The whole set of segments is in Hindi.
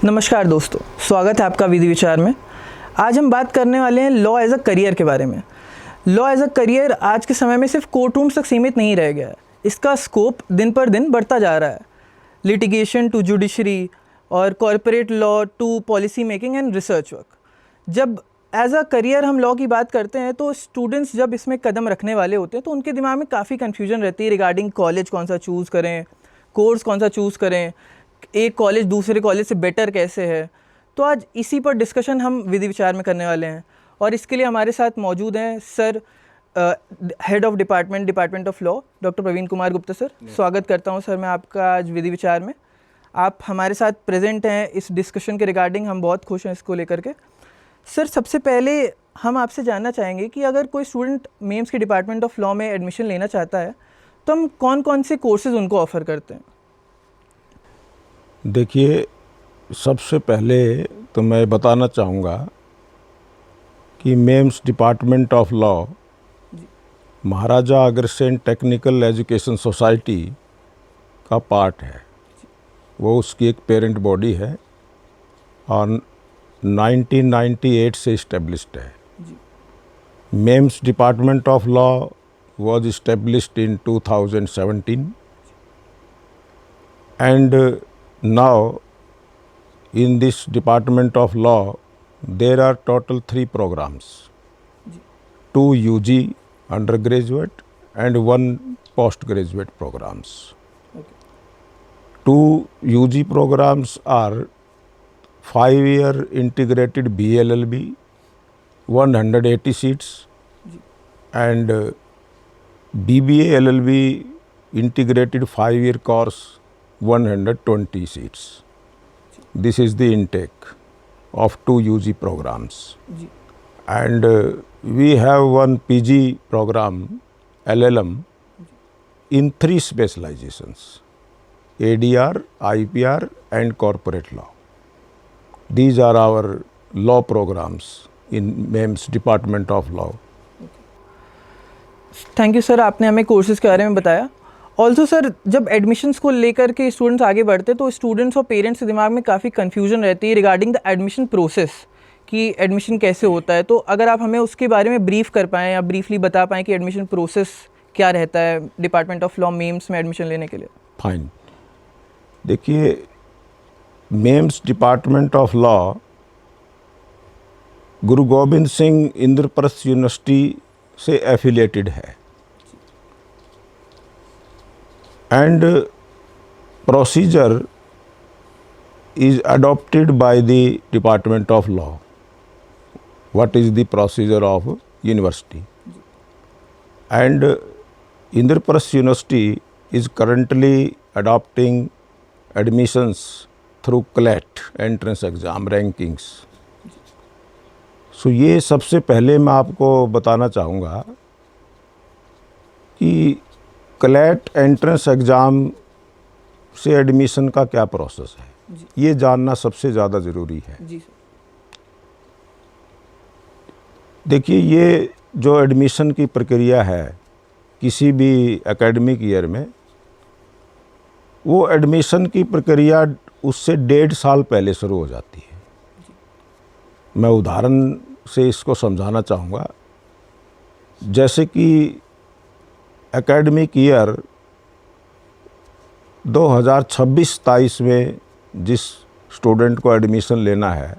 नमस्कार दोस्तों, स्वागत है आपका विधि विचार में। आज हम बात करने वाले हैं लॉ एज अ करियर के बारे में। लॉ एज अ करियर आज के समय में सिर्फ कोर्ट रूम्स तक सीमित नहीं रह गया है। इसका स्कोप दिन पर दिन बढ़ता जा रहा है। लिटिगेशन टू जुडिशरी और corporate law to policy making and research work. जब एज अ करियर हम लॉ की बात करते हैं तो स्टूडेंट्स जब इसमें कदम रखने वाले होते हैं तो उनके दिमाग में काफ़ी कन्फ्यूजन रहती है रिगार्डिंग कॉलेज कौन सा चूज़ करें, कोर्स कौन सा चूज़ करें, एक कॉलेज दूसरे कॉलेज से बेटर कैसे है। तो आज इसी पर डिस्कशन हम विधि विचार में करने वाले हैं और इसके लिए हमारे साथ मौजूद हैं sir head of department of law doctor Praveen Kumar Gupta. Sir स्वागत करता हूं सर मैं आपका आज विधि विचार में। आप हमारे साथ प्रेजेंट हैं इस डिस्कशन के रिगार्डिंग, हम बहुत खुश हैं इसको लेकर के। सर सबसे पहले हम आपसे जानना चाहेंगे कि अगर कोई स्टूडेंट मेम्स के डिपार्टमेंट ऑफ लॉ में एडमिशन लेना चाहता है तो हम कौन कौन से कोर्सेज उनको ऑफ़र करते हैं। देखिए, सबसे पहले तो मैं बताना चाहूँगा कि MAIMS department of law Maharaja Agrasen technical education society का पार्ट है। वो उसकी एक पेरेंट बॉडी है और 1998 से इस्टेब्लिश्ड है। MAIMS department of law was established in 2017 and now in this department of law there are total 3 programs, 2 UG undergraduate and 1 postgraduate programs. 2 UG programs are 5-year integrated BLLB 180 seats and BBA LLB integrated 5-year course 120 seats. This is the intake of 2 UG programs. And we have 1 PG program LLM in 3 specializations, ADR, IPR and corporate law. These are our law programs in MEMS Department of Law. Thank you sir, आपने हमें कोर्सेज़ के बारे में बताया। ऑल्सो सर जब एडमिशन्स को लेकर के स्टूडेंट्स आगे बढ़ते हैं तो स्टूडेंट्स और पेरेंट्स के दिमाग में काफ़ी कन्फ्यूजन रहती है रिगार्डिंग द एडमिशन प्रोसेस कि एडमिशन कैसे होता है। तो अगर आप हमें उसके बारे में ब्रीफ कर पाएँ या ब्रीफली बता पाएँ कि एडमिशन प्रोसेस क्या रहता है डिपार्टमेंट ऑफ लॉ मेम्स में एडमिशन लेने के लिए। फाइन। देखिए, memes department of law Guru Gobind Singh Indraprastha university से एफिलिएटेड है and procedure is adopted by the Department of Law. What is the procedure of university? And Indraprasth University is currently adopting admissions through CLAT entrance exam rankings. So ये सबसे पहले मैं आपको बताना चाहूँगा कि CLAT एंट्रेंस एग्ज़ाम से एडमिशन का क्या प्रोसेस है, ये जानना सबसे ज़्यादा ज़रूरी है। जी। देखिए, ये जो एडमिशन की प्रक्रिया है किसी भी एकेडमिक ईयर में, वो एडमिशन की प्रक्रिया उससे 1.5 साल पहले शुरू हो जाती है। मैं उदाहरण से इसको समझाना चाहूँगा। जैसे कि एकेडमिक ईयर 2026-27 में जिस स्टूडेंट को एडमिशन लेना है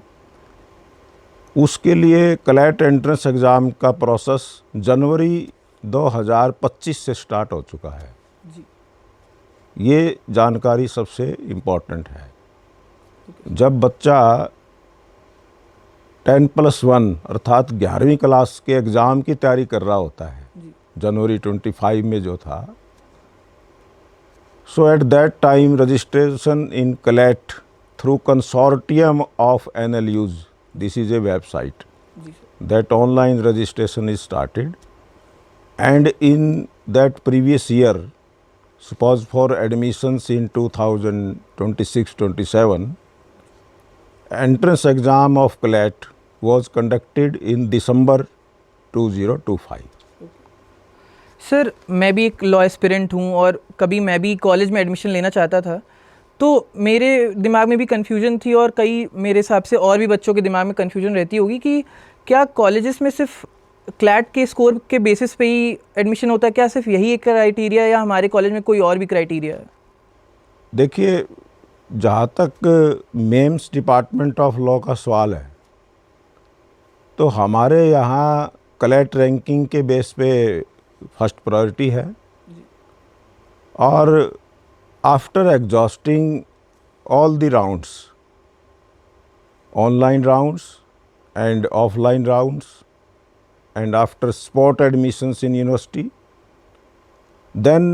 उसके लिए क्लैट एंट्रेंस एग्ज़ाम का प्रोसेस जनवरी 2025 से स्टार्ट हो चुका है। जी। ये जानकारी सबसे इम्पोर्टेंट है। जब बच्चा 10+1 अर्थात 11वीं क्लास के एग्ज़ाम की तैयारी कर रहा होता है, जनवरी 25 में जो था, so at that time registration in CLAT through consortium of NLUs, this is a website, that online registration is started, and in that previous year, suppose for admissions in 2026-27, entrance exam of CLAT was conducted in December 2025. Sir मैं भी एक लॉ एस्पिरेंट हूँ और कभी मैं भी कॉलेज में एडमिशन लेना चाहता था, तो मेरे दिमाग में भी कन्फ्यूजन थी और कई मेरे हिसाब से और भी बच्चों के दिमाग में कन्फ्यूजन रहती होगी कि क्या कॉलेजेस में सिर्फ क्लैट के स्कोर के बेसिस पे ही एडमिशन होता है, क्या सिर्फ यही एक क्राइटेरिया है या हमारे कॉलेज में कोई और भी क्राइटेरिया है? देखिए, जहाँ तक मेम्स डिपार्टमेंट ऑफ लॉ का सवाल है, तो हमारे यहाँ क्लैट रैंकिंग के बेस पे फर्स्ट प्रायोरिटी है, और after exhausting all the rounds, online rounds and offline rounds, and after spot admissions in university, then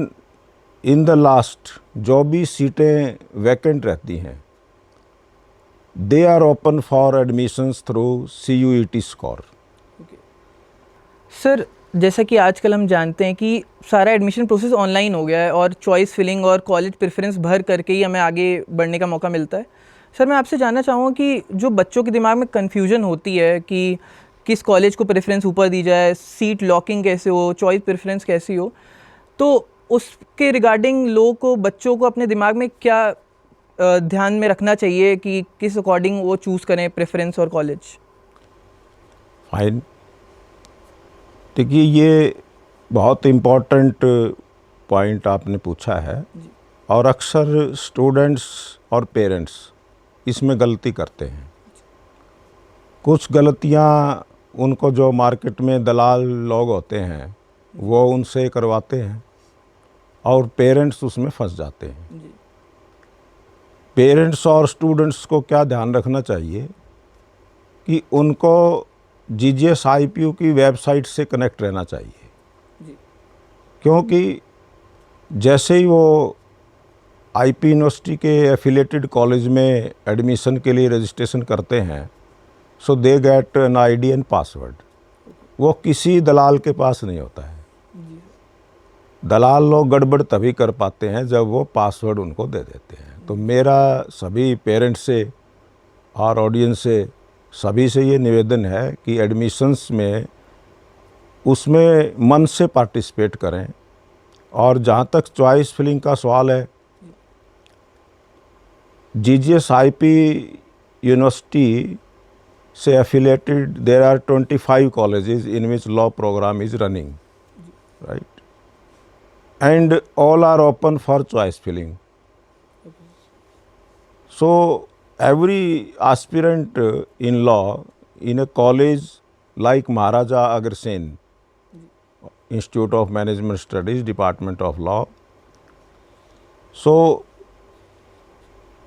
in the last जो भी सीटें वैकेंट रहती हैं, they are open for admissions through CUET score. Sir, जैसा कि आजकल हम जानते हैं कि सारा एडमिशन प्रोसेस ऑनलाइन हो गया है और चॉइस फिलिंग और कॉलेज प्रेफरेंस भर करके ही हमें आगे बढ़ने का मौका मिलता है। सर, मैं आपसे जानना चाहूँगा कि जो बच्चों के दिमाग में कन्फ्यूजन होती है कि किस कॉलेज को प्रेफरेंस ऊपर दी जाए, सीट लॉकिंग कैसे हो, चॉइस प्रेफरेंस कैसी हो, तो उसके रिगार्डिंग लोगों को, बच्चों को अपने दिमाग में क्या ध्यान में रखना चाहिए कि किस अकॉर्डिंग वो चूज़ करें प्रेफरेंस और कॉलेज? फाइन। देखिए, ये बहुत इम्पोर्टेंट पॉइंट आपने पूछा है, और अक्सर स्टूडेंट्स और पेरेंट्स इसमें गलती करते हैं। कुछ गलतियाँ उनको जो मार्केट में दलाल लोग होते हैं वो उनसे करवाते हैं, और पेरेंट्स उसमें फंस जाते हैं। पेरेंट्स और स्टूडेंट्स को क्या ध्यान रखना चाहिए कि उनको GGS IPU की वेबसाइट से कनेक्ट रहना चाहिए, क्योंकि जैसे ही वो IP यूनिवर्सिटी के एफिलेटेड कॉलेज में एडमिशन के लिए रजिस्ट्रेशन करते हैं, so they get an ID and password. वो किसी दलाल के पास नहीं होता है। दलाल लोग गड़बड़ तभी कर पाते हैं जब वो पासवर्ड उनको दे देते हैं। तो मेरा सभी पेरेंट्स से और ऑडियंस से, सभी से ये निवेदन है कि एडमिशन्स में उसमें मन से पार्टिसिपेट करें। और जहाँ तक चॉइस फिलिंग का सवाल है, GGS IP यूनिवर्सिटी से affiliated there are 25 colleges in which law program is running, right, and all are open for choice filling. So every aspirant in law in a college like Maharaja Agarsen Institute of Management Studies, Department of Law, so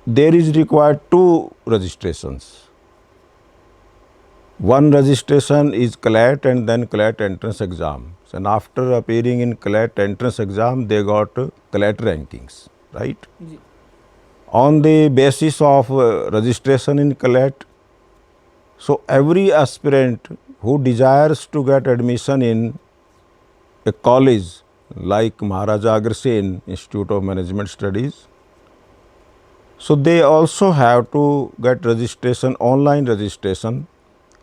there is required 2 registrations. One registration is CLAT and then CLAT entrance exam. And after appearing in CLAT entrance exam, they got CLAT rankings, right? On the basis of registration in CLAT, so every aspirant who desires to get admission in a college like Maharaja Agarsen Institute of Management Studies, so they also have to get registration, online registration,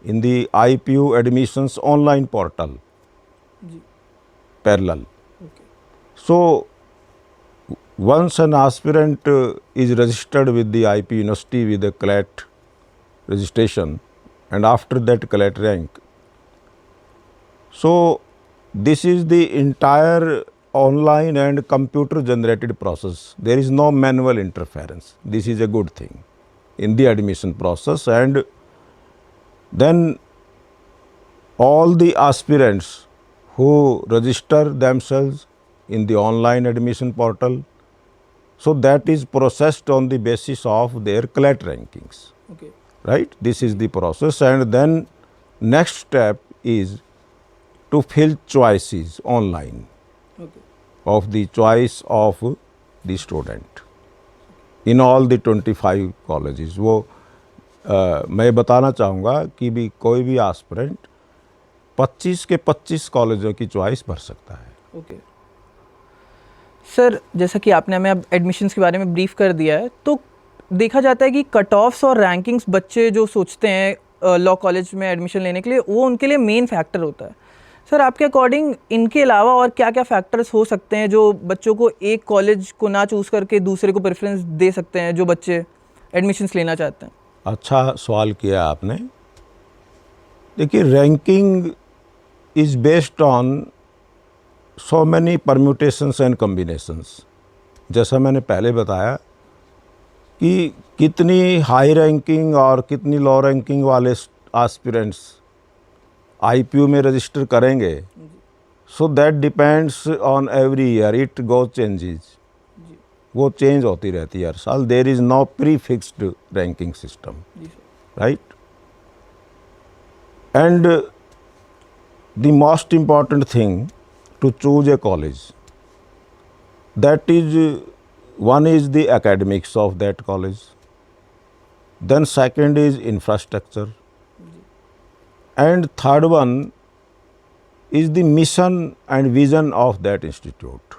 in the IPU admissions online portal, parallel. So once an aspirant is registered with the IP University with a CLAT registration, and after that CLAT rank, so this is the entire online and computer generated process. There is no manual interference. This is a good thing in the admission process. And then all the aspirants who register themselves in the online admission portal, so that is processed on the basis of their CLAT rankings. Okay. Right? This is the process. And then next step is to fill choices online, Okay. of the choice of the student in all the 25 colleges. वो मैं बताना चाहूँगा कि भी कोई भी एस्पिरेंट 25 के 25 कॉलेजों की चॉइस भर सकता है। ओके सर, जैसा कि आपने हमें अब एडमिशन्स के बारे में ब्रीफ कर दिया है, तो देखा जाता है कि कट ऑफ्स और रैंकिंग्स बच्चे जो सोचते हैं लॉ कॉलेज में एडमिशन लेने के लिए, वो उनके लिए मेन फैक्टर होता है। सर आपके अकॉर्डिंग इनके अलावा और क्या क्या फैक्टर्स हो सकते हैं जो बच्चों को एक कॉलेज को ना चूज़ करके दूसरे को प्रेफरेंस दे सकते हैं जो बच्चे एडमिशन्स लेना चाहते हैं? अच्छा सवाल किया आपने। देखिए, ranking is based on so many permutations and combinations. जैसा मैंने पहले बताया कि कितनी हाई रैंकिंग और कितनी लो रैंकिंग वाले एस्पिरेंट्स आईपीयू में रजिस्टर करेंगे, so that depends on every year, it go changes, वो चेंज होती रहती है हर साल। There is no pre fixed ranking system, right. And the most important thing to choose a college, that is, one is the academics of that college, then second is infrastructure, and third one is the mission and vision of that institute,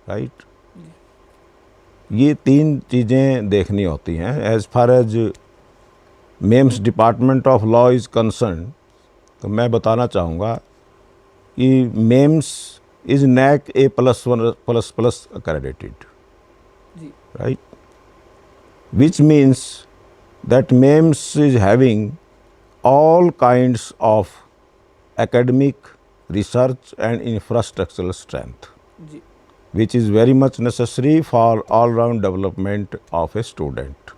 right? ये तीन चीज़ें देखनी होती हैं। As far as MAIMS department of law is concern, तो मैं बताना चाहूँगा कि MAIMS is NAC A++ accredited, right? Which means that MEMS is having all kinds of academic, research and infrastructural strength, which is very much necessary for all-round development of a student.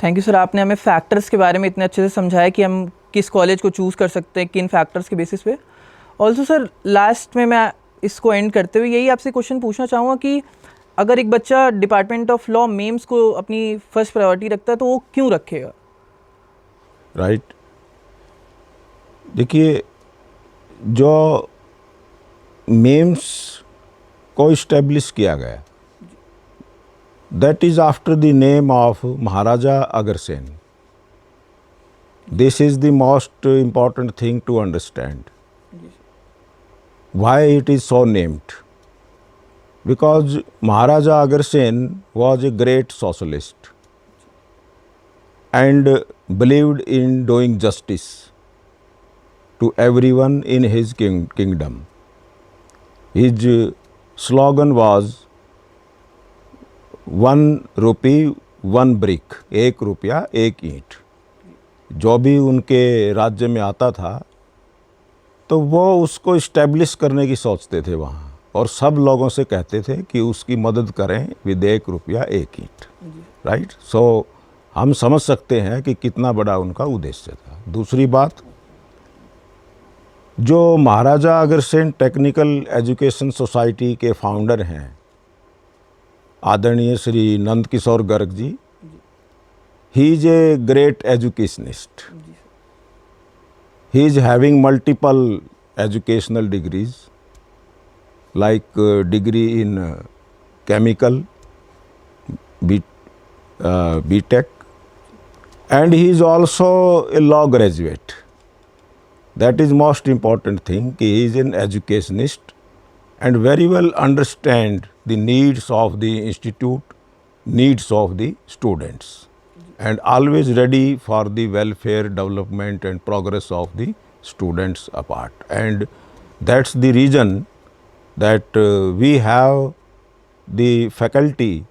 Thank you sir, आपने हमें फैक्टर्स के बारे में इतने अच्छे से समझाया कि हम किस कॉलेज को चूज़ कर सकते हैं किन फैक्टर्स के बेसिस पे। ऑल्सो सर लास्ट में मैं इसको एंड करते हुए यही आपसे क्वेश्चन पूछना चाहूँगा कि अगर एक बच्चा डिपार्टमेंट ऑफ लॉ मेम्स को अपनी फर्स्ट प्रायोरिटी रखता है तो वो क्यों रखेगा? राइट। देखिए, जो मेम्स को इस्टेब्लिश किया गया, that is after the name of Maharaja Agrasen. This is the most important thing to understand why it is so named, because Maharaja Agarsen was a great socialist and believed in doing justice to everyone in his kingdom. His slogan was 1 rupee 1 brick, 1 रुपया 1 ईंट। जो भी उनके राज्य में आता था तो वो उसको इस्टेब्लिश करने की सोचते थे वहाँ, और सब लोगों से कहते थे कि उसकी मदद करें विद 1 रुपया 1 ईंट, राइट। सो हम समझ सकते हैं कि कितना बड़ा उनका उद्देश्य था। दूसरी बात, जो Maharaja Agrasen technical education society के फाउंडर हैं आदरणीय Shri Nand Kishore Garg ji, he is a great educationist. He is having multiple educational degrees, like degree in chemical, BTech, and he is also a law graduate. That is most important thing. He is an educationist and very well understand the needs of the institute, needs of the students, and always ready for the welfare, development and progress of the students apart. And that's the reason that we have the faculty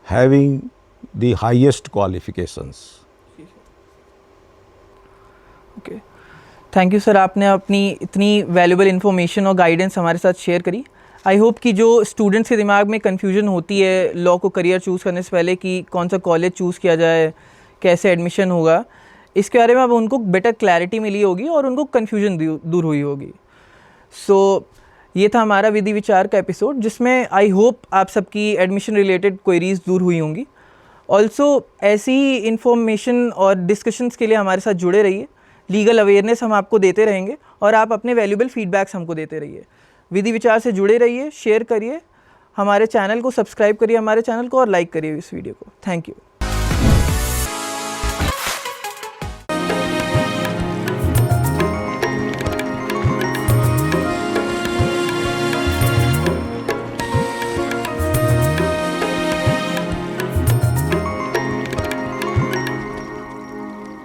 having the highest qualifications. Okay, thank you sir, आपने अपनी इतनी वैल्यूबल इन्फॉर्मेशन और गाइडेंस हमारे साथ शेयर करी। आई होप कि जो स्टूडेंट्स के दिमाग में कन्फ्यूजन होती है लॉ को करियर चूज़ करने से पहले कि कौन सा कॉलेज चूज़ किया जाए, कैसे एडमिशन होगा, इसके बारे में अब उनको बेटर क्लैरिटी मिली होगी और उनको कन्फ्यूजन दूर हुई होगी। सो ये था हमारा विधि विचार का एपिसोड, जिसमें आई होप आप सबकी एडमिशन रिलेटेड क्वेरीज दूर हुई होंगी। ऑल्सो ऐसी ही इन्फॉर्मेशन और डिस्कशंस के लिए हमारे साथ जुड़े रहिए। लीगल अवेयरनेस हम आपको देते रहेंगे और आप अपने वैल्यूबल फीडबैक्स हमको देते रहिए। विधि विचार से जुड़े रहिए, शेयर करिए, हमारे चैनल को सब्सक्राइब करिए हमारे चैनल को और लाइक करिए इस वीडियो को। Thank you.